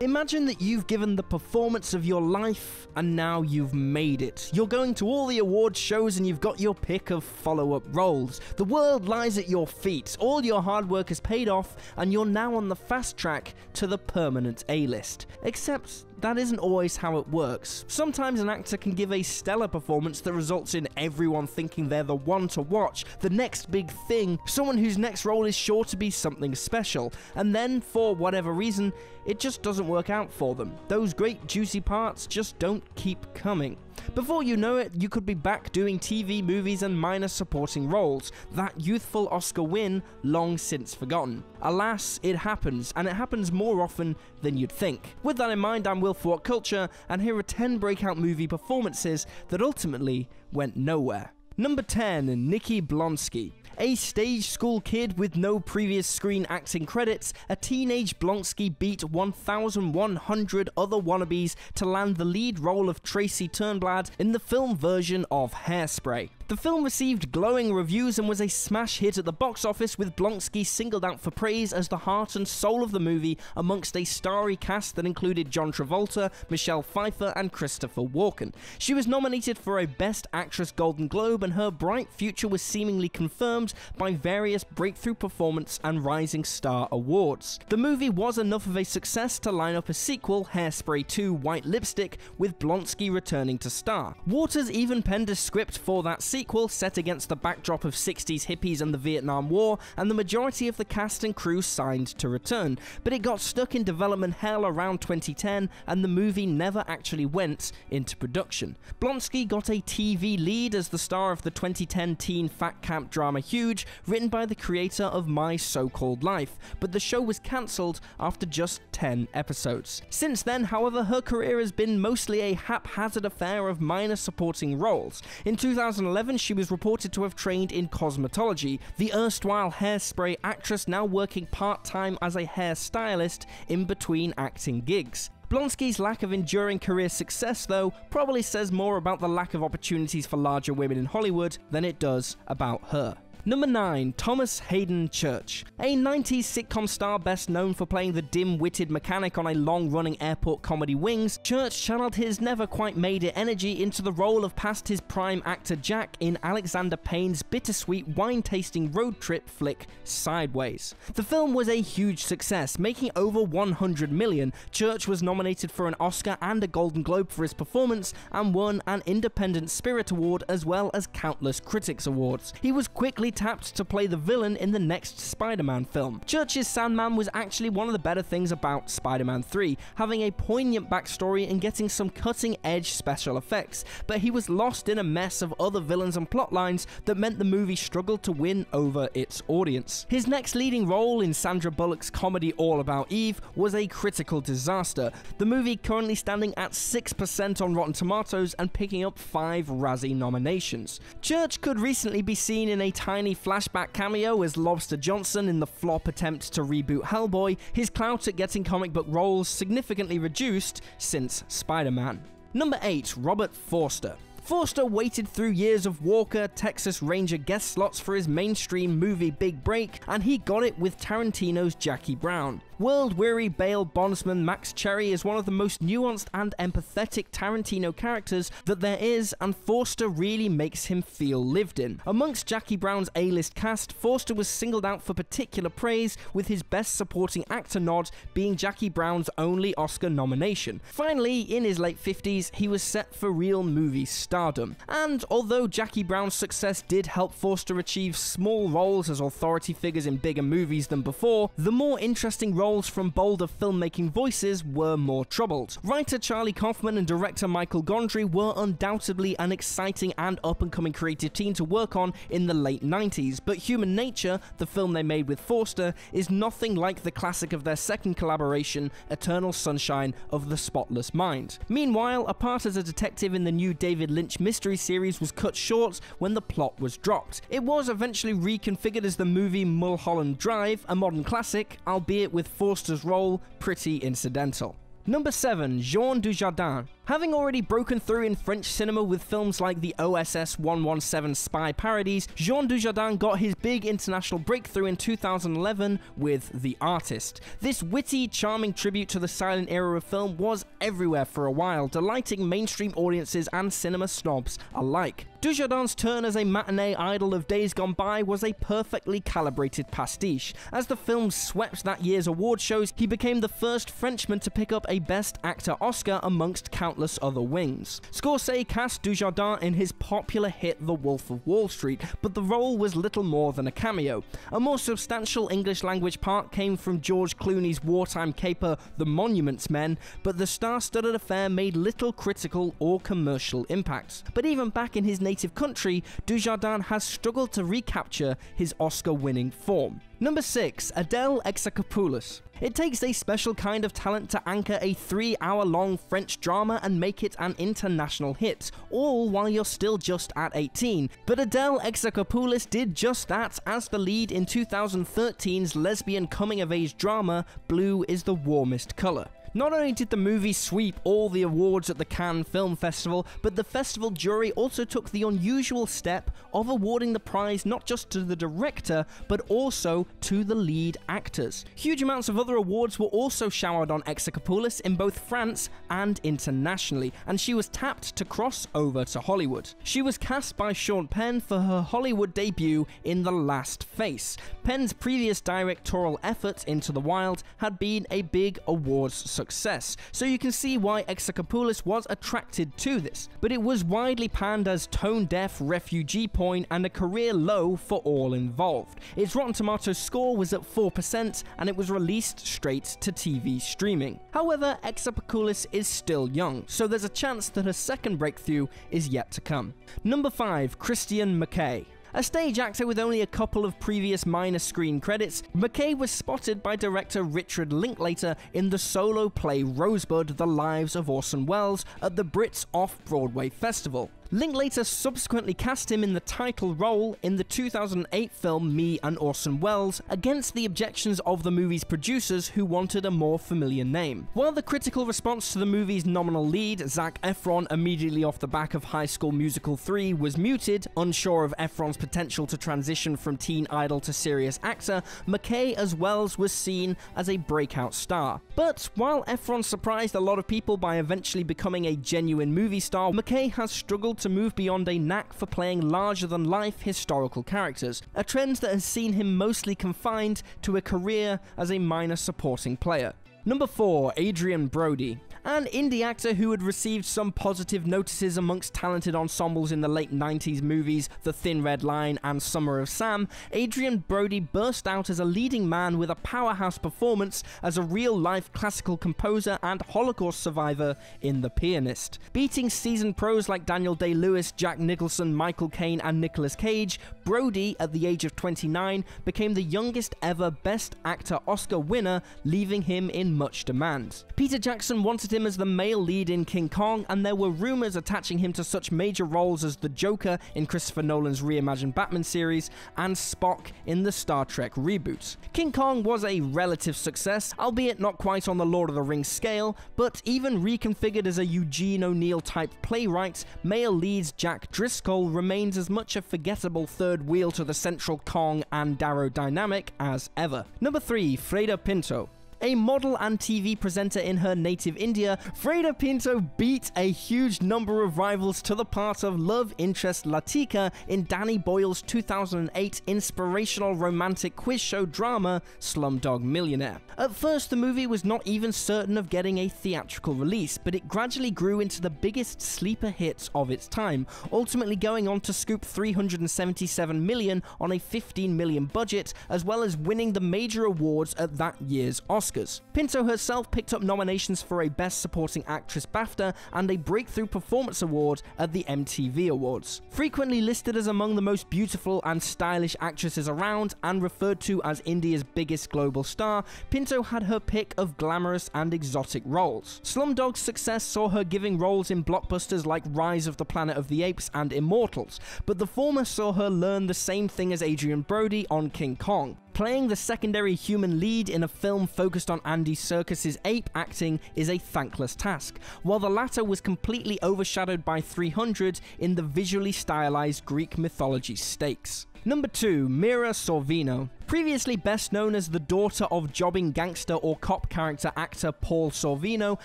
Imagine that you've given the performance of your life and now you've made it. You're going to all the awards shows and you've got your pick of follow-up roles. The world lies at your feet, all your hard work has paid off, and you're now on the fast track to the permanent A-list. Except that isn't always how it works. Sometimes an actor can give a stellar performance that results in everyone thinking they're the one to watch, the next big thing, someone whose next role is sure to be something special, and then, for whatever reason, it just doesn't work out for them. Those great juicy parts just don't keep coming. Before you know it, you could be back doing TV, movies, and minor supporting roles, that youthful Oscar win long since forgotten. Alas, it happens, and it happens more often than you'd think. With that in mind, I'm Will for What Culture, and here are 10 breakout movie performances that ultimately went nowhere. Number 10, NIKKI BLONSKY. A stage school kid with no previous screen acting credits, a teenage BLONSKY beat 1,100 other wannabes to land the lead role of Tracy Turnblad in the film version of Hairspray. The film received glowing reviews and was a smash hit at the box office, with BLONSKY singled out for praise as the heart and soul of the movie amongst a starry cast that included John Travolta, Michelle Pfeiffer, and Christopher Walken. She was nominated for a Best Actress Golden Globe, and her bright future was seemingly confirmed by various Breakthrough Performance and Rising Star awards. The movie was enough of a success to line up a sequel, Hairspray 2 White Lipstick, with BLONSKY returning to star. Waters even penned a script for that sequel set against the backdrop of 60s hippies and the Vietnam War, and the majority of the cast and crew signed to return, but it got stuck in development hell around 2010 and the movie never actually went into production. BLONSKY got a TV lead as the star of the 2010 teen fat camp drama Huge, written by the creator of My So-Called Life, but the show was cancelled after just 10 episodes. Since then, however, her career has been mostly a haphazard affair of minor supporting roles. In 2011, she was reported to have trained in cosmetology, the erstwhile Hairspray actress now working part-time as a hairstylist in between acting gigs. BLONSKY's lack of enduring career success, though, probably says more about the lack of opportunities for larger women in Hollywood than it does about her. Number 9, Thomas Hayden Church. A 90s sitcom star best known for playing the dim-witted mechanic on a long-running airport comedy Wings, Church channeled his never-quite-made-it energy into the role of past-his-prime actor Jack in Alexander Payne's bittersweet wine-tasting road trip flick Sideways. The film was a huge success, making over $100 million. Church was nominated for an Oscar and a Golden Globe for his performance, and won an Independent Spirit Award as well as countless critics awards. He was quickly tapped to play the villain in the next Spider-Man film. Church's Sandman was actually one of the better things about Spider-Man 3, having a poignant backstory and getting some cutting-edge special effects, but he was lost in a mess of other villains and plotlines that meant the movie struggled to win over its audience. His next leading role in Sandra Bullock's comedy All About Eve was a critical disaster, the movie currently standing at 6% on Rotten Tomatoes and picking up 5 Razzie nominations. Church could recently be seen in a tiny flashback cameo as Lobster Johnson in the flop attempt to reboot Hellboy, his clout at getting comic book roles significantly reduced since Spider-Man. Number 8, Robert Forster. Forster waited through years of Walker, Texas Ranger guest slots for his mainstream movie big break, and he got it with Tarantino's Jackie Brown. World-weary bail bondsman Max Cherry is one of the most nuanced and empathetic Tarantino characters that there is, and Forster really makes him feel lived in. Amongst Jackie Brown's A-list cast, Forster was singled out for particular praise, with his Best Supporting Actor nod being Jackie Brown's only Oscar nomination. Finally, in his late 50s, he was set for real movie stardom. And although Jackie Brown's success did help Forster achieve small roles as authority figures in bigger movies than before, the more interesting roles from bolder filmmaking voices were more troubled. Writer Charlie Kaufman and director Michael Gondry were undoubtedly an exciting and up-and-coming creative team to work on in the late 90s, but Human Nature, the film they made with Forster, is nothing like the classic of their second collaboration, Eternal Sunshine of the Spotless Mind. Meanwhile, a part as a detective in the new David Lynch mystery series was cut short when the plot was dropped. It was eventually reconfigured as the movie Mulholland Drive, a modern classic, albeit with Forster's role pretty incidental. Number 7, Jean Dujardin. Having already broken through in French cinema with films like the OSS 117 spy parodies, Jean Dujardin got his big international breakthrough in 2011 with The Artist. This witty, charming tribute to the silent era of film was everywhere for a while, delighting mainstream audiences and cinema snobs alike. Dujardin's turn as a matinee idol of days gone by was a perfectly calibrated pastiche. As the film swept that year's award shows, he became the first Frenchman to pick up a Best Actor Oscar amongst countless other wings. Scorsese cast Dujardin in his popular hit The Wolf of Wall Street, but the role was little more than a cameo. A more substantial English-language part came from George Clooney's wartime caper The Monuments Men, but the star-studded affair made little critical or commercial impact. But even back in his native country, Dujardin has struggled to recapture his Oscar-winning form. Number 6. ADELE EXARCHOPOULOS. It takes a special kind of talent to anchor a 3-hour-long French drama and make it an international hit, all while you're still just at 18. But ADELE EXARCHOPOULOS did just that as the lead in 2013's lesbian coming-of-age drama Blue is the Warmest Color. Not only did the movie sweep all the awards at the Cannes Film Festival, but the festival jury also took the unusual step of awarding the prize not just to the director, but also to the lead actors. Huge amounts of other awards were also showered on Exarchopoulos in both France and internationally, and she was tapped to cross over to Hollywood. She was cast by Sean Penn for her Hollywood debut in The Last Face. Penn's previous directorial effort, Into the Wild, had been a big awards success, so you can see why Exarchopoulos was attracted to this, but it was widely panned as tone-deaf refugee porn and a career low for all involved. Its Rotten Tomatoes score was at 4% and it was released straight to TV streaming. However, Exarchopoulos is still young, so there's a chance that her second breakthrough is yet to come. Number 5. Christian MCKAY. A stage actor with only a couple of previous minor screen credits, McKay was spotted by director Richard Linklater in the solo play Rosebud: The Lives of Orson Welles at the Brits Off-Broadway Festival. Linklater subsequently cast him in the title role in the 2008 film Me and Orson Welles, against the objections of the movie's producers who wanted a more familiar name. While the critical response to the movie's nominal lead, Zac Efron, immediately off the back of High School Musical 3 was muted, unsure of Efron's potential to transition from teen idol to serious actor, McKay as Welles was seen as a breakout star. But while Efron surprised a lot of people by eventually becoming a genuine movie star, McKay has struggled to move beyond a knack for playing larger-than-life historical characters, a trend that has seen him mostly confined to a career as a minor supporting player. Number 4. Adrien Brody. An indie actor who had received some positive notices amongst talented ensembles in the late 90s movies The Thin Red Line and Summer of Sam, Adrien Brody burst out as a leading man with a powerhouse performance as a real-life classical composer and Holocaust survivor in The Pianist. Beating seasoned pros like Daniel Day-Lewis, Jack Nicholson, Michael Caine and Nicolas Cage, Brody, at the age of 29, became the youngest ever Best Actor Oscar winner, leaving him in much demand. Peter Jackson wanted him as the male lead in King Kong, and there were rumors attaching him to such major roles as the Joker in Christopher Nolan's reimagined Batman series and Spock in the Star Trek reboot. King Kong was a relative success, albeit not quite on the Lord of the Rings scale, but even reconfigured as a Eugene O'Neill type playwright, male lead Jack Driscoll remains as much a forgettable third wheel to the central Kong and Darrow dynamic as ever. Number 3. FREIDA PINTO. A model and TV presenter in her native India, FREIDA PINTO beat a huge number of rivals to the part of love interest Latika in Danny Boyle's 2008 inspirational romantic quiz show drama Slumdog Millionaire. At first, the movie was not even certain of getting a theatrical release, but it gradually grew into the biggest sleeper hit of its time, ultimately going on to scoop $377 million on a $15 million budget, as well as winning the major awards at that year's Oscars. Pinto herself picked up nominations for a Best Supporting Actress BAFTA and a Breakthrough Performance Award at the MTV Awards. Frequently listed as among the most beautiful and stylish actresses around and referred to as India's biggest global star, Pinto had her pick of glamorous and exotic roles. Slumdog's success saw her giving roles in blockbusters like Rise of the Planet of the Apes and Immortals, but the former saw her learn the same thing as Adrien Brody on King Kong. Playing the secondary human lead in a film focused on Andy Serkis's ape acting is a thankless task, while the latter was completely overshadowed by 300 in the visually stylized Greek mythology stakes. Number 2. MIRA Sorvino. Previously best known as the daughter of jobbing gangster or cop character actor Paul Sorvino,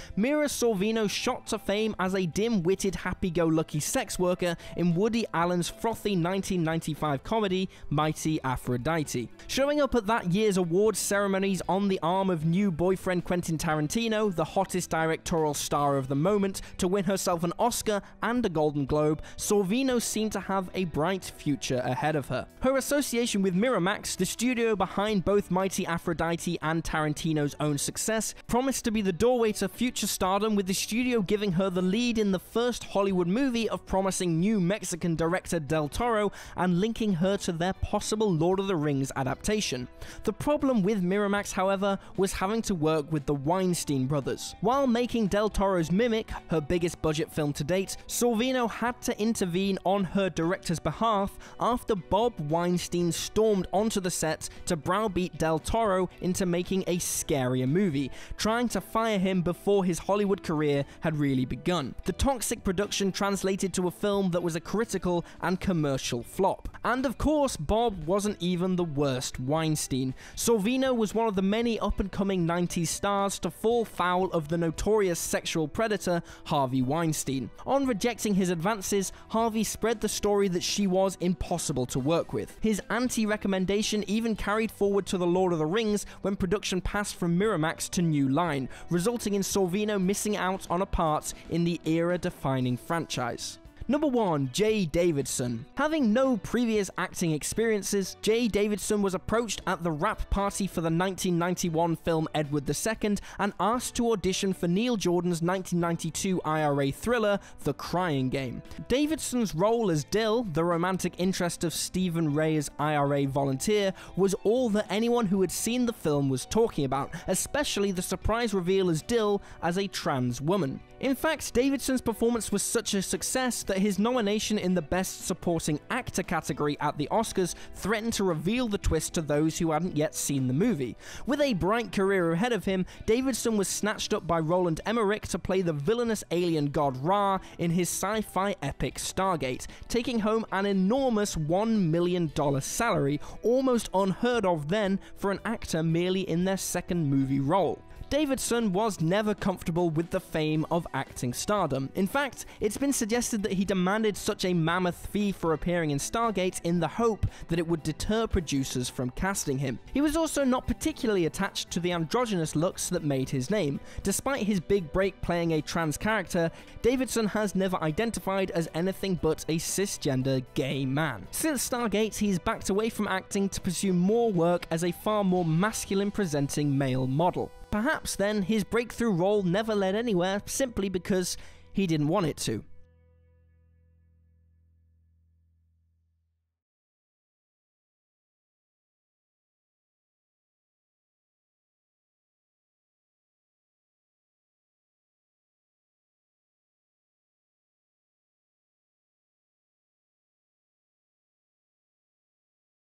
MIRA Sorvino shot to fame as a dim-witted happy-go-lucky sex worker in Woody Allen's frothy 1995 comedy Mighty Aphrodite. Showing up at that year's awards ceremonies on the arm of new boyfriend Quentin Tarantino, the hottest directorial star of the moment, to win herself an Oscar and a Golden Globe, Sorvino seemed to have a bright future ahead of her. Her association with Miramax, the studio behind both Mighty Aphrodite and Tarantino's own success, promised to be the doorway to future stardom, with the studio giving her the lead in the first Hollywood movie of promising new Mexican director Del Toro and linking her to their possible Lord of the Rings adaptation. The problem with Miramax, however, was having to work with the Weinstein brothers. While making Del Toro's Mimic her biggest budget film to date, Sorvino had to intervene on her director's behalf after Bob Weinstein stormed onto the set to browbeat Del Toro into making a scarier movie, trying to fire him before his Hollywood career had really begun. The toxic production translated to a film that was a critical and commercial flop. And of course, Bob wasn't even the worst Weinstein. Sorvino was one of the many up-and-coming 90s stars to fall foul of the notorious sexual predator Harvey Weinstein. On rejecting his advances, Harvey spread the story that she was impossible to work with. His anti-recommendation even carried forward to The Lord of the Rings when production passed from Miramax to New Line, resulting in Sorvino missing out on a part in the era-defining franchise. Number 1. Jaye Davidson. Having no previous acting experiences, Jaye Davidson was approached at the wrap party for the 1991 film Edward II and asked to audition for Neil Jordan's 1992 IRA thriller, The Crying Game. Davidson's role as Dill, the romantic interest of Stephen Ray's IRA volunteer, was all that anyone who had seen the film was talking about, especially the surprise reveal as Dill as a trans woman. In fact, Davidson's performance was such a success that his nomination in the Best Supporting Actor category at the Oscars threatened to reveal the twist to those who hadn't yet seen the movie. With a bright career ahead of him, Davidson was snatched up by Roland Emmerich to play the villainous alien god Ra in his sci-fi epic Stargate, taking home an enormous $1 million salary, almost unheard of then for an actor merely in their second movie role. Davidson was never comfortable with the fame of acting stardom. In fact, it's been suggested that he demanded such a mammoth fee for appearing in Stargate in the hope that it would deter producers from casting him. He was also not particularly attached to the androgynous looks that made his name. Despite his big break playing a trans character, Davidson has never identified as anything but a cisgender gay man. Since Stargate, he's backed away from acting to pursue more work as a far more masculine presenting male model. Perhaps then his breakthrough role never led anywhere simply because he didn't want it to.